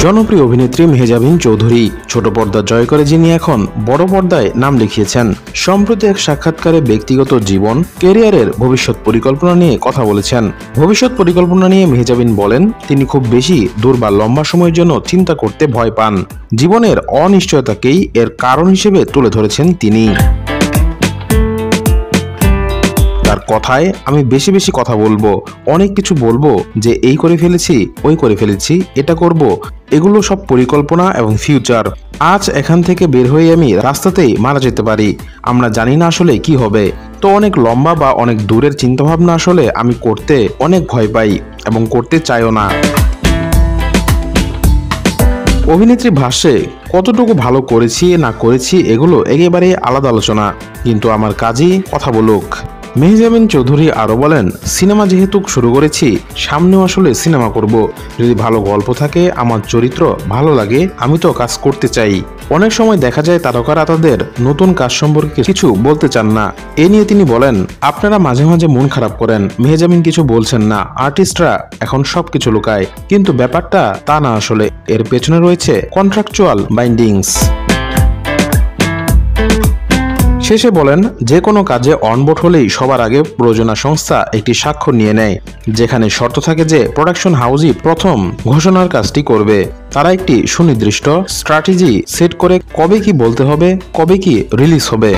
জনপ্রিয় অভিনেত্রী মেহজাবিন চৌধুরী ছোট পর্দা জয় করে যিনি এখন বড় পর্দায় নাম লিখিয়েছেন। সম্প্রতি এক সাক্ষাৎকারে ব্যক্তিগত জীবন, ক্যারিয়ারের ভবিষ্যৎ পরিকল্পনা নিয়ে কথা বলেছেন। ভবিষ্যৎ পরিকল্পনা নিয়ে মেহজাবিন বলেন, তিনি খুব বেশি দূর বা লম্বা সময়ের জন্য চিন্তা করতে ভয় পান। জীবনের অনিশ্চয়তাকেই এর কারণ হিসেবে তুলে ধরেছেন তিনি। তার কথায়, আমি বেশি বেশি কথা বলবো, অনেক কিছু বলবো যে এই করে ফেলেছি, ওই করে ফেলেছি, এটা করব, এগুলো সব পরিকল্পনা এবং ফিউচার। আজ এখান থেকে বের হয়ে আমি রাস্তাতেই মারা যেতে পারি, আমরা জানি না আসলে কি হবে। তো অনেক লম্বা বা অনেক দূরের চিন্তাভাবনা আসলে আমি করতে অনেক ভয় পাই এবং করতে চাইও না। অভিনেত্রী ভাষ্যে, কতটুকু ভালো করেছি না করেছি এগুলো একেবারে আলাদা আলোচনা, কিন্তু আমার কাজই কথা বলুক। মেহজাবিন চৌধুরী আরো বলেন, সিনেমা যেহেতু শুরু করেছি, সামনেও আসলে সিনেমা করব। যদি ভালো গল্প থাকে, আমার চরিত্র ভালো লাগে, আমি তো কাজ করতে চাই। অনেক সময় দেখা যায় তারকারা তাদের নতুন কাজ সম্পর্কে কিছু বলতে চান না। এ নিয়ে তিনি বলেন, আপনারা মাঝে মাঝে মন খারাপ করেন, মেহজাবিন কিছু বলছেন না, আর্টিস্টরা এখন সবকিছু লুকায়, কিন্তু ব্যাপারটা তা না, আসলে এর পেছনে রয়েছে কন্ট্রাকচুয়াল বাইন্ডিংস। শেষে বলেন, যে কোনো কাজে অনবোর্ড হলেই সবার আগে প্রযোজনা সংস্থা একটি স্বাক্ষর নিয়ে নেয়, যেখানে শর্ত থাকে যে প্রোডাকশন হাউসই প্রথম ঘোষণার কাজটি করবে। তারা একটি সুনির্দিষ্ট স্ট্র্যাটেজি সেট করে কবে কি বলতে হবে, কবে কি রিলিজ হবে।